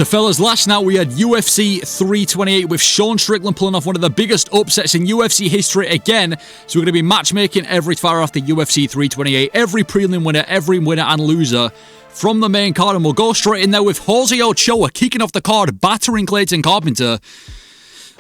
So fellas, last night we had UFC 328 with Sean Strickland pulling off one of the biggest upsets in UFC history again. So we're going to be matchmaking every fighter after UFC 328, every prelim winner, every winner and loser from the main card. And we'll go straight in there with Jose Ochoa kicking off the card, battering Clayton Carpenter.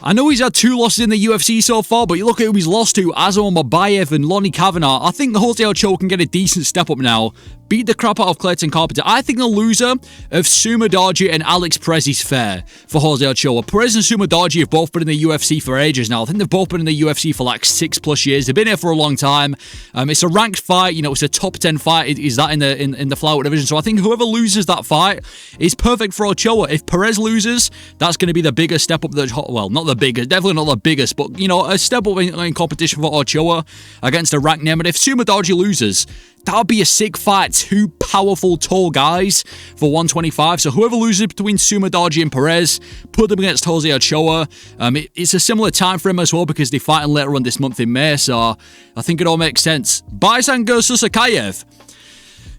I know he's had 2 losses in the UFC so far, but you look at who he's lost to, Azor Mabayev and Lonnie Kavanagh. I think the Jose Ochoa can get a decent step up now. Beat the crap out of Clayton Carpenter. I think the loser of Sumadaji and Alex Perez is fair for Jose Ochoa. Perez and Sumadaji have both been in the UFC for ages now. I think they've both been in the UFC for like 6+ years. They've been here for a long time. It's a ranked fight. You know, it's a top 10 fight. Is that in the flyweight division? So I think whoever loses that fight is perfect for Ochoa. If Perez loses, that's going to be the biggest step up. Well, not the biggest, definitely not the biggest, but you know, a step up in competition for Ochoa against a ranked name. And if Sumadaji loses, that would be a sick fight. 2 powerful, tall guys for 125. So whoever loses between Sumadaji and Perez, put them against Jose Ochoa. It's a similar time frame as well because they're fighting later on this month in May. So I think it all makes sense. Baisangar Susakayev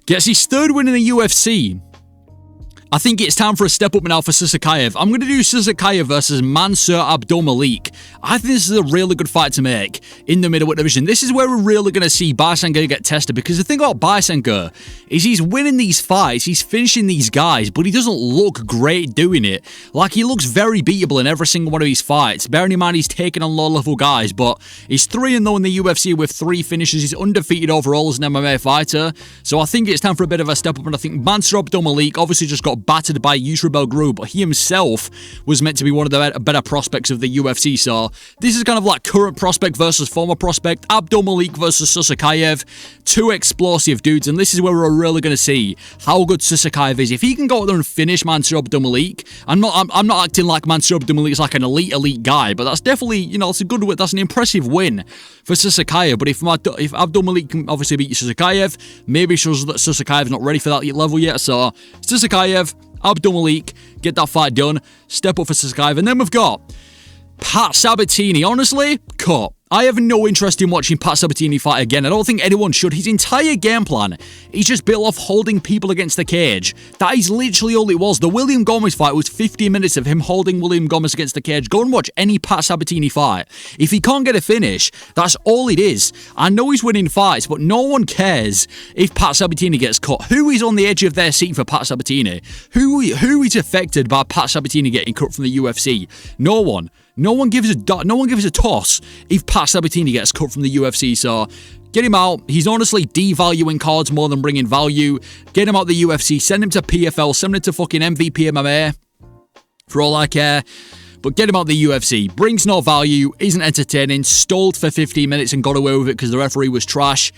gets his 3rd win in the UFC. I think it's time for a step up now for Susakayev. I'm going to do Susakayev versus Mansour Abdulmalik. I think this is a really good fight to make in the middleweight division. This is where we're really going to see Baisangar get tested, because the thing about Baisangar is he's winning these fights, he's finishing these guys, but he doesn't look great doing it. Like, he looks very beatable in every single one of his fights. Bearing in mind he's taking on low-level guys, but he's 3-0 in the UFC with 3 finishes. He's undefeated overall as an MMA fighter. So I think it's time for a bit of a step up, and I think Mansour Abdulmalik obviously just got battered by Yusra Belgru, but he himself was meant to be one of the better prospects of the UFC. So this is kind of like current prospect versus former prospect. Abdulmalik versus Susakayev, 2 explosive dudes, and this is where we're really going to see how good Susakayev is. If he can go out there and finish Mansour Abdulmalik, I'm not acting like Mansour Abdulmalik is like an elite guy, but that's definitely, you know, that's an impressive win for Susakayev. But if Abdulmalik can obviously beat Susakayev, maybe shows that Susakayev's not ready for that level yet. So Susakayev, Abdulmalik, get that fight done. Step up for Susakayev. And then we've got Pat Sabatini. Honestly, cut. I have no interest in watching Pat Sabatini fight again. I don't think anyone should. His entire game plan is just built off holding people against the cage. That is literally all it was. The William Gomez fight was 15 minutes of him holding William Gomez against the cage. Go and watch any Pat Sabatini fight. If he can't get a finish, that's all it is. I know he's winning fights, but no one cares if Pat Sabatini gets cut. Who is on the edge of their seat for Pat Sabatini? Who is affected by Pat Sabatini getting cut from the UFC? No one. No one gives a toss if Pat Sabatini gets cut from the UFC. So get him out. He's honestly devaluing cards more than bringing value. Get him out the UFC. Send him to PFL. Send him to fucking MVP MMA. For all I care. But get him out the UFC. Brings no value. Isn't entertaining. Stalled for 15 minutes and got away with it because the referee was trash.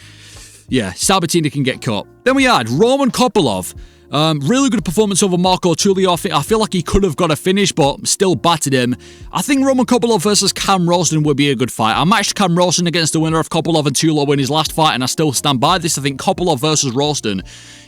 Yeah, Sabatini can get cut. Then we had Roman Kopylov. Really good performance over Marco Tulio. I feel like he could have got a finish, but still battered him. I think Roman Kopylov versus Cam Rosden would be a good fight. I matched Cam Rosden against the winner of Kopylov and Tulio in his last fight, and I still stand by this. I think Kopylov versus Rosden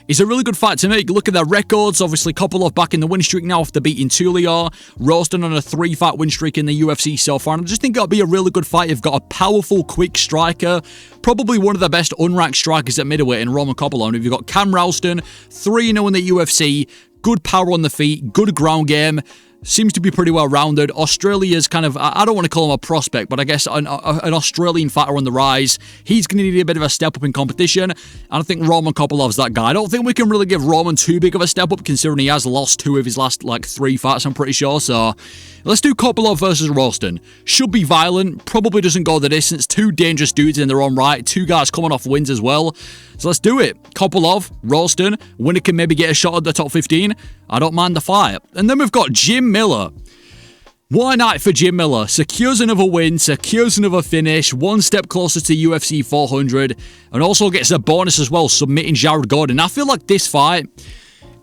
is a really good fight to make. Look at their records. Obviously, Kopylov back in the win streak now after beating Tulio. Rosden on a 3-fight win streak in the UFC so far. And I just think it'll be a really good fight. You've got a powerful, quick striker. Probably one of the best unranked strikers at middleweight in Roman Kopylov. And you've got Cam Rosden, 3-0 in the UFC. Good power on the feet. Good ground game. Seems to be pretty well rounded. Australia's kind of, I don't want to call him a prospect, but I guess an Australian fighter on the rise. He's going to need a bit of a step up in competition, and I think Roman Kopilov's that guy. I don't think we can really give Roman too big of a step up, considering he has lost 2 of his last 3 fights, I'm pretty sure. So let's do Kopylov versus Rosden. Should be violent, probably doesn't go the distance. 2 dangerous dudes in their own right. 2 guys coming off wins as well. So let's do it. Kopylov, Rosden, winner can maybe get a shot at the top 15. I don't mind the fight. And then we've got Jim Miller. What a night for Jim Miller. Secures another win, secures another finish, 1 step closer to UFC 400, and also gets a bonus as well, submitting Jared Gordon. I feel like this fight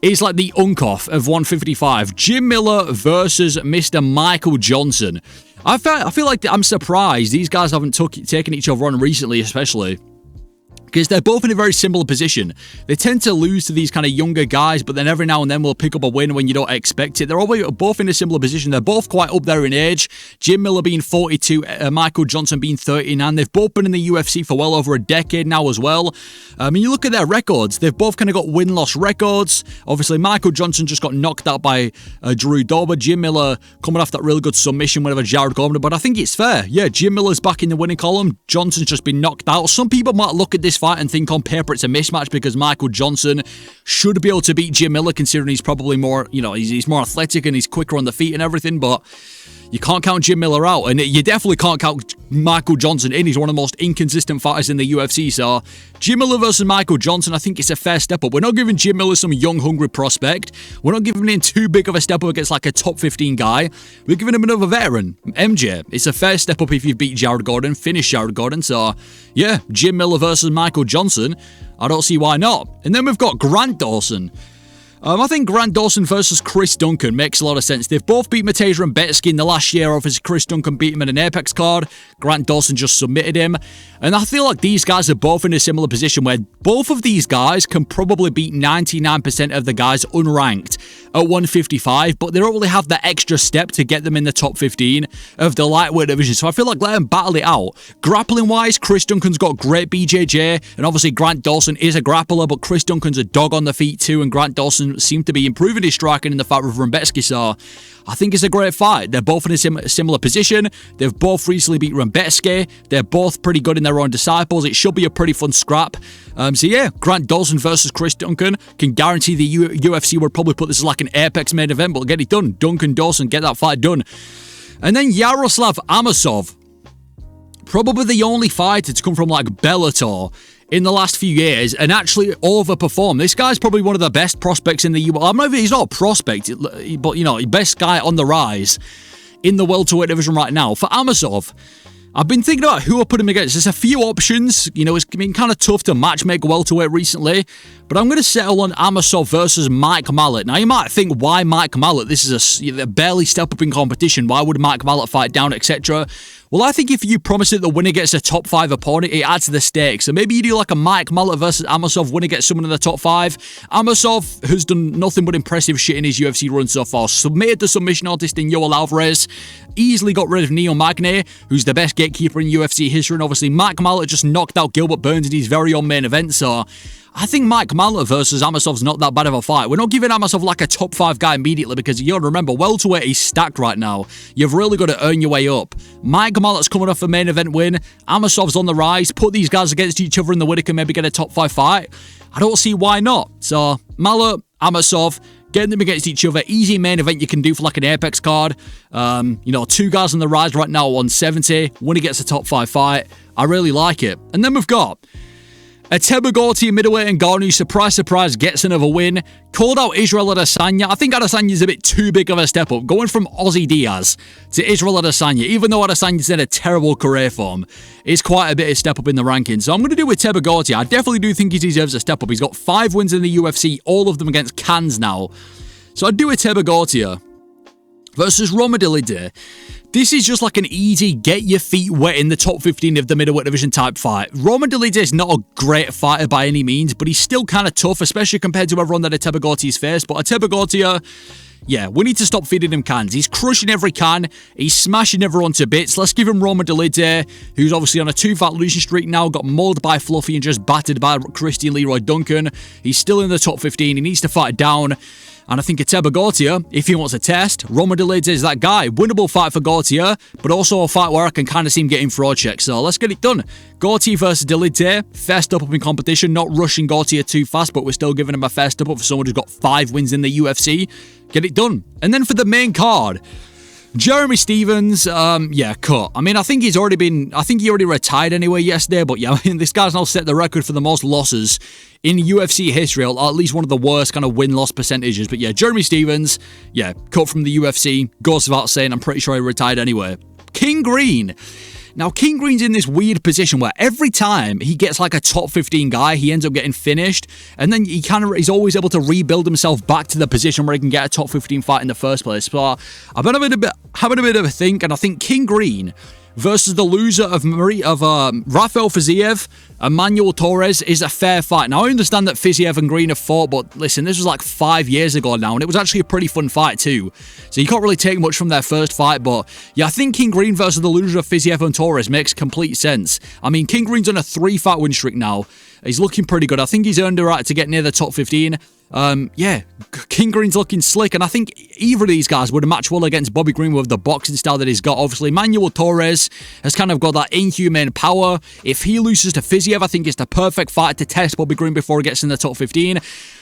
is like the Unkoff of 155. Jim Miller versus Mr. Michael Johnson. I feel like I'm surprised these guys haven't taken each other on recently, especially. because they're both in a very similar position. They tend to lose to these kind of younger guys, but then every now and then will pick up a win when you don't expect it. They're always both in a similar position. They're both quite up there in age. Jim Miller being 42, Michael Johnson being 39. They've both been in the UFC for well over a decade now as well. I mean, you look at their records. They've both kind of got win-loss records. Obviously, Michael Johnson just got knocked out by Drew Dober. Jim Miller coming off that really good submission whenever Jared Gordon. But I think it's fair. Yeah, Jim Miller's back in the winning column. Johnson's just been knocked out. Some people might look at this fight and think on paper it's a mismatch because Michael Johnson should be able to beat Jim Miller, considering he's probably more, he's more athletic and he's quicker on the feet and everything, but you can't count Jim Miller out, and you definitely can't count Michael Johnson in. He's one of the most inconsistent fighters in the UFC, so Jim Miller versus Michael Johnson, I think it's a fair step up. We're not giving Jim Miller some young, hungry prospect. We're not giving him too big of a step up against like a top 15 guy. We're giving him another veteran, MJ. It's a fair step up if you beat Jared Gordon, finish Jared Gordon, so yeah, Jim Miller versus Michael Johnson. I don't see why not. And then we've got Grant Dawson. I think Grant Dawson versus Chris Duncan makes a lot of sense. They've both beat Matejra and Betsky in the last year. Obviously, Chris Duncan beat him in an Apex card. Grant Dawson just submitted him. And I feel like these guys are both in a similar position where both of these guys can probably beat 99% of the guys unranked at 155, but they don't really have that extra step to get them in the top 15 of the lightweight division. So I feel like let them battle it out. Grappling-wise, Chris Duncan's got great BJJ, and obviously Grant Dawson is a grappler, but Chris Duncan's a dog on the feet too, and Grant Dawson seemed to be improving his striking in the fight with Rumbetsky, so I think it's a great fight. They're both in a similar position. They've both recently beat Rumbetsky. They're both pretty good in their own disciples. It should be a pretty fun scrap. So yeah, Grant Dawson versus Chris Duncan. Can guarantee the UFC would probably put this as like an Apex main event, but get it done. Duncan Dawson, get that fight done. And then Yaroslav Amosov. Probably the only fighter to come from like Bellator in the last few years and actually overperform. This guy's probably one of the best prospects in the UFC. I'm not even, he's not a prospect, but best guy on the rise in the welterweight division right now. For Amosov, I've been thinking about who I put him against. There's a few options. It's been kind of tough to matchmake welterweight recently, but I'm going to settle on Amosov versus Mike Mallet. Now, you might think, why Mike Mallet? This is a barely step up in competition. Why would Mike Mallet fight down, etc.? Well, I think if you promise that the winner gets a top 5 opponent, it adds to the stakes. So maybe you do like a Mike Mallet versus Amosov, winner gets someone in the top 5. Amosov, who's done nothing but impressive shit in his UFC run so far, submitted the submission artist in Yoel Alvarez, easily got rid of Neil Magny, who's the best gatekeeper in UFC history, and obviously Mike Mallet just knocked out Gilbert Burns in his very own main event, so I think Mike Mallet versus Amosov's not that bad of a fight. We're not giving Amosov like a top 5 guy immediately because you gotta remember, welterweight is stacked right now. You've really got to earn your way up. Mike Mallet's coming off a main event win. Amosov's on the rise. Put these guys against each other and the winner can maybe get a top 5 fight. I don't see why not. So, Mallet, Amosov, getting them against each other. Easy main event you can do for like an Apex card. 2 guys on the rise right now at 170. Winner gets a top 5 fight. I really like it. And then we've got Ateba Gorty, middleweight, and Ngannou, surprise, surprise, gets another win. Called out Israel Adesanya. I think Adesanya's a bit too big of a step up. Going from Aussie Diaz to Israel Adesanya, even though Adesanya's in a terrible career form, is quite a bit of step up in the rankings. So I'm going to do with Ateba Gorty. I definitely do think he deserves a step up. He's got 5 wins in the UFC, all of them against cans now. So I'd do Ateba Gorty versus Roma Delide. This is just like an easy, get your feet wet in the top 15 of the middleweight division type fight. Roman Dolidze is not a great fighter by any means, but he's still kind of tough, especially compared to everyone that Ateba Gorty's faced. But Ateba Gorty, yeah, we need to stop feeding him cans. He's crushing every can. He's smashing everyone to bits. Let's give him Roman Dolidze, who's obviously on a 2-fight losing streak now, got mauled by Fluffy and just battered by Christian Leroy Duncan. He's still in the top 15. He needs to fight down. And I think Ateba Gorty, if he wants a test, Roman Dolidze is that guy. Winnable fight for Gorty, but also a fight where I can kind of see him getting fraud checks. So let's get it done. Gorty versus Dolidze, fair step up in competition. Not rushing Gorty too fast, but we're still giving him a fair step up for someone who's got 5 wins in the UFC. Get it done. And then for the main card, Jeremy Stephens, cut. I mean, I think he already retired anyway yesterday, but yeah, I mean, this guy's now set the record for the most losses in UFC history, or at least one of the worst kind of win-loss percentages. But yeah, Jeremy Stephens, cut from the UFC, goes without saying, I'm pretty sure he retired anyway. King Green. Now, King Green's in this weird position where every time he gets like a top 15 guy, he ends up getting finished, and then he's always able to rebuild himself back to the position where he can get a top 15 fight in the first place. So I've been having a bit of a think, and I think King Green versus the loser of Rafael Fiziev and Manuel Torres is a fair fight. Now, I understand that Fiziev and Green have fought, but listen, this was like 5 years ago now, and it was actually a pretty fun fight too. So you can't really take much from their first fight, but yeah, I think King Green versus the loser of Fiziev and Torres makes complete sense. I mean, King Green's on a 3-fight win streak now. He's looking pretty good. I think he's earned the right to get near the top 15. Yeah, King Green's looking slick, and I think either of these guys would have matched well against Bobby Green with the boxing style that he's got. Obviously, Manuel Torres has kind of got that inhumane power. If he loses to Fiziev, I think it's the perfect fight to test Bobby Green before he gets in the top 15.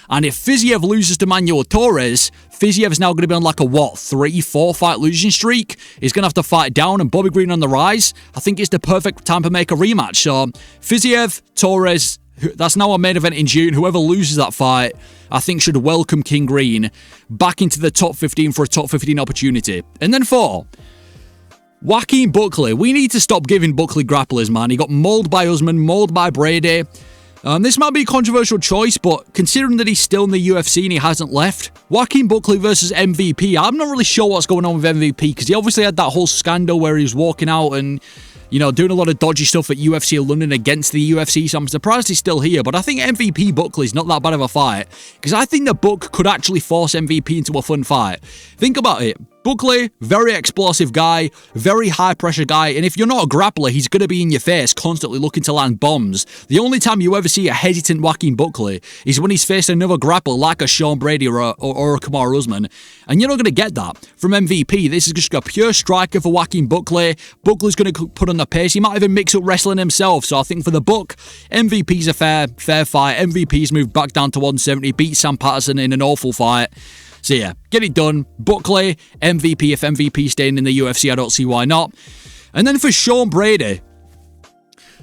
And if Fiziev loses to Manuel Torres, Fiziev is now going to be on like a, 3-4 fight losing streak. He's going to have to fight down, and Bobby Green on the rise. I think it's the perfect time to make a rematch. So, Fiziev, Torres, that's now a main event in June. Whoever loses that fight, I think should welcome King Green back into the top 15 for a top 15 opportunity. And then 4, Joaquin Buckley. We need to stop giving Buckley grapplers, man. He got mauled by Usman, mauled by Brady. This might be a controversial choice, but considering that he's still in the UFC and he hasn't left, Joaquin Buckley versus MVP. I'm not really sure what's going on with MVP, because he obviously had that whole scandal where he was walking out and, you know, doing a lot of dodgy stuff at UFC London against the UFC, so I'm surprised he's still here. But I think MVP Buckley's not that bad of a fight, because I think the book could actually force MVP into a fun fight. Think about it. Buckley, very explosive guy, very high-pressure guy, and if you're not a grappler, he's going to be in your face, constantly looking to land bombs. The only time you ever see a hesitant Joaquin Buckley is when he's faced another grappler like a Sean Brady or a Kamaru Usman, and you're not going to get that from MVP. This is just a pure striker for Joaquin Buckley. Buckley's going to put on the pace. He might even mix up wrestling himself, so I think for the book, MVP's a fair fight. MVP's moved back down to 170, beat Sam Patterson in an awful fight. So yeah, get it done. Buckley, MVP. If MVP staying in the UFC, I don't see why not. And then for Sean Brady,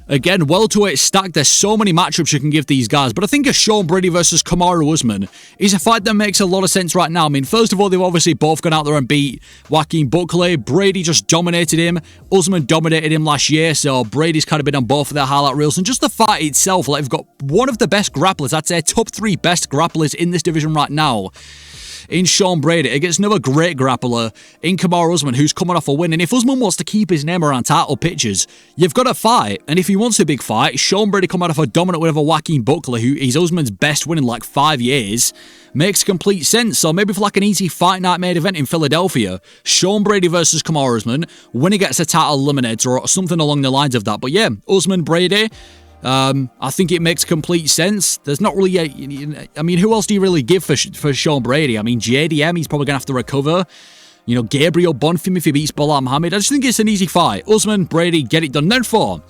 again, welterweight stacked. There's so many matchups you can give these guys, but I think a Sean Brady versus Kamaru Usman is a fight that makes a lot of sense right now. I mean, first of all, they've obviously both gone out there and beat Joaquin Buckley. Brady just dominated him. Usman dominated him last year, so Brady's kind of been on both of their highlight reels. And just the fight itself, like, they've got one of the best grapplers, I'd say top 3 best grapplers in this division right now, in Sean Brady against another great grappler in Kamaru Usman, who's coming off a win. And if Usman wants to keep his name around title pictures, you've got to fight. And if he wants a big fight, Sean Brady coming off a dominant win over Joaquin Buckley, who is Usman's best win in like 5 years, makes complete sense. So maybe for like an easy fight night main event in Philadelphia, Sean Brady versus Kamaru Usman, when he gets a title eliminator or something along the lines of that. But yeah, Usman, Brady, I think it makes complete sense. There's not really I mean, who else do you really give for Sean Brady? I mean, JDM, he's probably going to have to recover. You know, Gabriel Bonfim if he beats Belal Muhammad. I just think it's an easy fight. Usman, Brady, get it done. Then 4,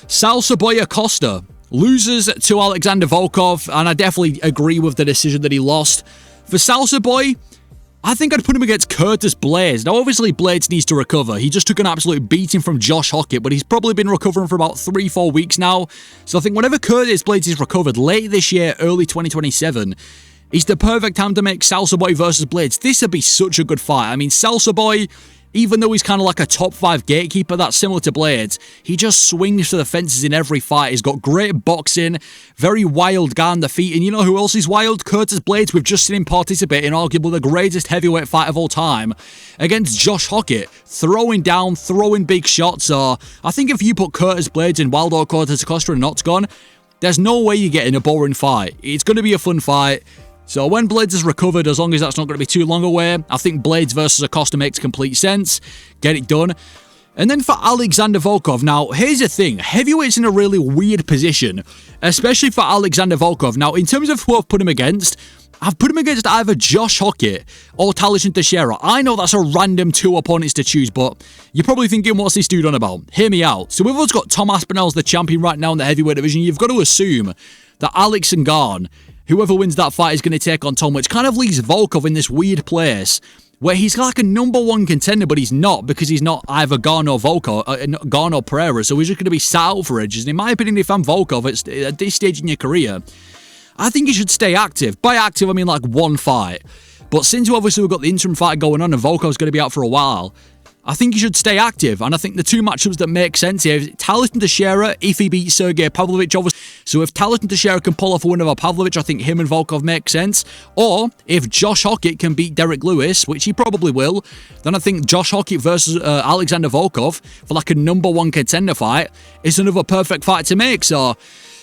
Salsa Boy Acosta loses to Alexander Volkov, and I definitely agree with the decision that he lost. For Salsa Boy, I think I'd put him against Curtis Blades. Now, obviously, Blades needs to recover. He just took an absolute beating from Josh Hockett, but he's probably been recovering for about 3-4 weeks now. So I think whenever Curtis Blades is recovered, late this year, early 2027, is the perfect time to make Salsa Boy versus Blades. This would be such a good fight. I mean, Salsa Boy, even though he's kind of like a top 5 gatekeeper, that's similar to Blades, he just swings to the fences in every fight. He's got great boxing, very wild guy on the feet. And you know who else is wild? Curtis Blades. We've just seen him participate in arguably the greatest heavyweight fight of all time against Josh Hockett, throwing down, throwing big shots. So I think if you put Curtis Blades in Wilder Curtis Acosta and Octagon, there's no way you're getting a boring fight. It's going to be a fun fight. So when Blades is recovered, as long as that's not going to be too long away, I think Blades versus Acosta makes complete sense. Get it done. And then for Alexander Volkov, now here's the thing, heavyweight's in a really weird position, especially for Alexander Volkov. Now in terms of who I've put him against, I've put him against either Josh Hockett or Talishan Teixeira. I know that's a random 2 opponents to choose, but you're probably thinking, what's this dude on about? Hear me out. So we've also got Tom Aspinall as the champion right now in the heavyweight division. You've got to assume that Alex Ngannou, whoever wins that fight, is going to take on Tom, which kind of leaves Volkov in this weird place where he's like a number 1 contender, but he's not, because he's not either Ngannou or Volkov, Ngannou or Pereira, so he's just going to be sat out for edges. And in my opinion, if I'm Volkov at this stage in your career, I think you should stay active. By active, I mean like 1 fight. But since obviously we've got the interim fight going on and Volkov's going to be out for a while, I think he should stay active, and I think the two matchups that make sense here is Talison Teixeira if he beats Sergey Pavlovich, obviously. So if Talison Teixeira can pull off a win over Pavlovich, I think him and Volkov make sense. Or if Josh Hockett can beat Derek Lewis, which he probably will, then I think Josh Hockett versus Alexander Volkov for like a #1 contender fight is another perfect fight to make. So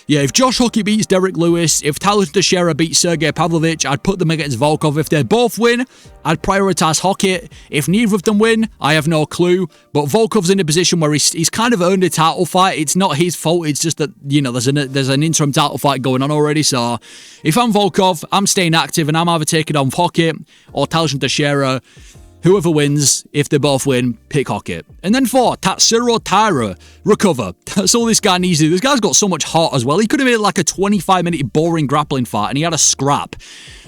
yeah, if Josh Hockett beats Derek Lewis, if Talison Teixeira beats Sergey Pavlovich, I'd put them against Volkov. If they both win, I'd prioritise Hockett. If neither of them win, I have no clue. But Volkov's in a position where he's kind of earned a title fight. It's not his fault. It's just that, you know, there's an interim title fight going on already. So if I'm Volkov, I'm staying active and I'm either taking on Hockett or Talison Teixeira. Whoever wins, if they both win, pick Hockett. And then 4, Tatsuro Taira, recover. That's all this guy needs to do. This guy's got so much heart as well. He could have made it like a 25-minute boring grappling fight, and he had a scrap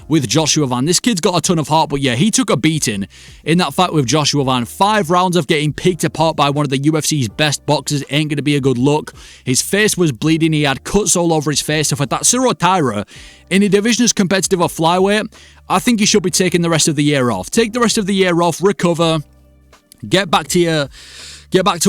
with Joshua Van. This kid's got a ton of heart, but yeah, he took a beating in that fight with Joshua Van. 5 rounds of getting picked apart by one of the UFC's best boxers ain't going to be a good look. His face was bleeding. He had cuts all over his face. So for Tatsuro Taira, in a division as competitive of flyweight, I think he should be taking the rest of the year off. Take the rest of the year off, recover, get back to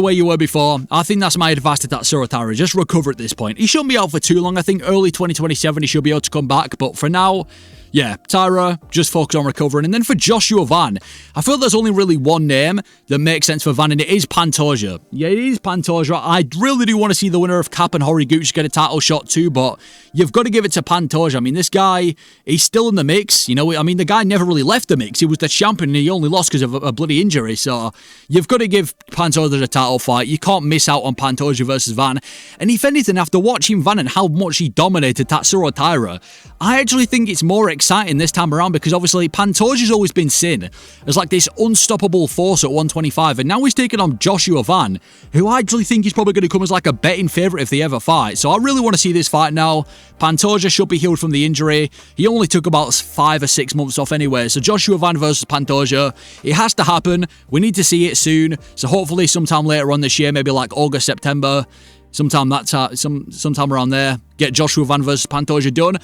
where you were before. I think that's my advice to Tatsuro Taira. Just recover at this point. He shouldn't be out for too long. I think early 2027 he should be able to come back. But for now, yeah, Taira, just focus on recovering. And then for Joshua Van, I feel there's only really one name that makes sense for Van, and it is Pantoja. Yeah, it is Pantoja. I really do want to see the winner of Cap and Horiguchi get a title shot too, but you've got to give it to Pantoja. I mean, this guy, he's still in the mix. You know, I mean, the guy never really left the mix. He was the champion, and he only lost because of a bloody injury. So you've got to give Pantoja a title fight. You can't miss out on Pantoja versus Van. And if anything, after watching Van and how much he dominated Tatsuro Taira, I actually think it's more exciting this time around, because obviously Pantoja's always been seen as like this unstoppable force at 125, and now he's taking on Joshua Van, who I actually think he's probably going to come as like a betting favourite if they ever fight. So I really want to see this fight now. Pantoja should be healed from the injury. He only took about 5 or 6 months off anyway. So Joshua Van versus Pantoja, it has to happen. We need to see it soon. So hopefully sometime later on this year, maybe like August, September, sometime around there, get Joshua Van versus Pantoja done.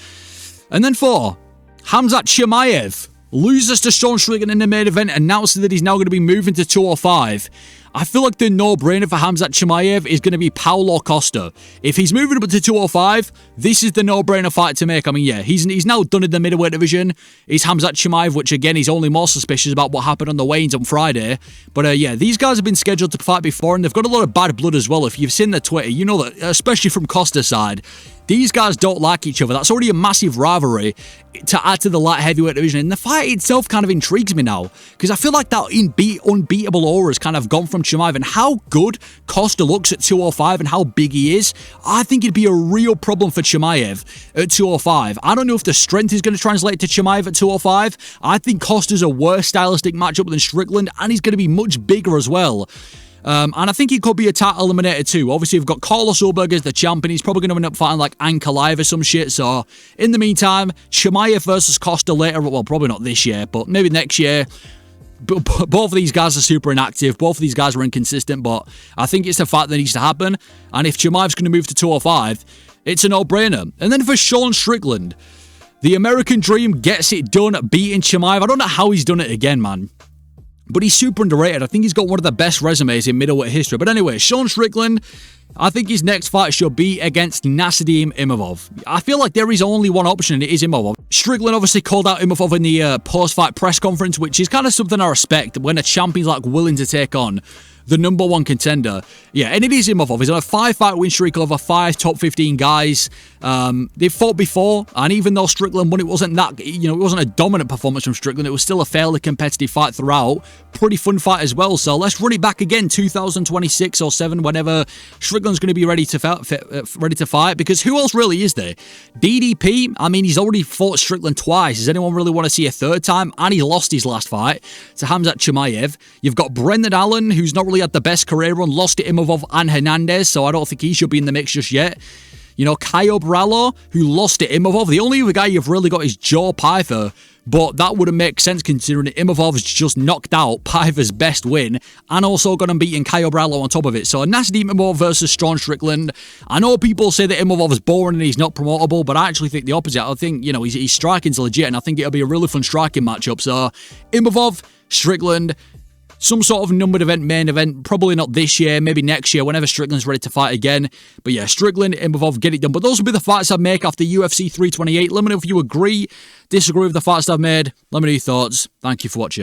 And then 4, Khamzat Chimaev loses to Sean Strickland in the main event, announcing that he's now going to be moving to 205. I feel like the no-brainer for Khamzat Chimaev is going to be Paulo Costa. If he's moving up to 205, this is the no-brainer fight to make. I mean, yeah, he's now done in the middleweight division. It's Khamzat Chimaev, which again, he's only more suspicious about what happened on the weigh-ins on Friday. But yeah, these guys have been scheduled to fight before, and they've got a lot of bad blood as well. If you've seen their Twitter, you know that, especially from Costa's side, these guys don't like each other. That's already a massive rivalry to add to the light heavyweight division. And the fight itself kind of intrigues me now, because I feel like that unbeatable aura has kind of gone from Chimaev, and how good Costa looks at 205 and how big he is. I think it'd be a real problem for Chimaev at 205. I don't know if the strength is going to translate to Chimaev at 205. I think Costa's a worse stylistic matchup than Strickland, and he's going to be much bigger as well. And I think he could be a title eliminator too. Obviously, we've got Carlos Ulberg as the champion. He's probably going to end up fighting like Ankalaev or some shit. So, in the meantime, Chimaev versus Costa later. Well, probably not this year, but maybe next year. Both of these guys are super inactive. Both of these guys are inconsistent, but I think it's the fight that needs to happen. And if Chimaev's going to move to 205, it's a no-brainer. And then for Sean Strickland, the American Dream gets it done, beating Chimaev. I don't know how he's done it again, man, but he's super underrated. I think he's got one of the best resumes in middleweight history. But anyway, Sean Strickland, I think his next fight should be against Nasidim Imavov. I feel like there is only one option, and it is Imavov. Strickland obviously called out Imavov in the post-fight press conference, which is kind of something I respect when a champion's like willing to take on the #1 contender. Yeah, and it is Imavov. He's on a 5-fight win streak over 5 top 15 guys. They've fought before, and even though Strickland won, it wasn't that, it wasn't a dominant performance from Strickland. It was still a fairly competitive fight throughout. Pretty fun fight as well. So let's run it back again, 2026 or 7, whenever Strickland's going to be ready to fight. Because who else really is there? DDP, I mean, he's already fought Strickland twice. Does anyone really want to see a third time? And he lost his last fight to Khamzat Chimaev. You've got Brendan Allen, who's not really had the best career run, lost to Imavov and Hernandez, so I don't think he should be in the mix just yet. Caio Brallo, who lost to Imavov. The only other guy you've really got is Joe Pyfer, but that wouldn't make sense considering that Imavov's just knocked out Pyfer's best win and also got him beating Caio Brallo on top of it. So Nasidim Imavov versus Sean Strickland. I know people say that Imavov is boring and he's not promotable, but I actually think the opposite. I think, his striking's legit, and I think it'll be a really fun striking matchup. So Imavov, Strickland, some sort of numbered event, main event, probably not this year, maybe next year, whenever Strickland's ready to fight again. But yeah, Strickland, Imavov, get it done. But those will be the fights I'd make after UFC 328. Let me know if you agree, disagree with the fights I've made. Let me know your thoughts. Thank you for watching.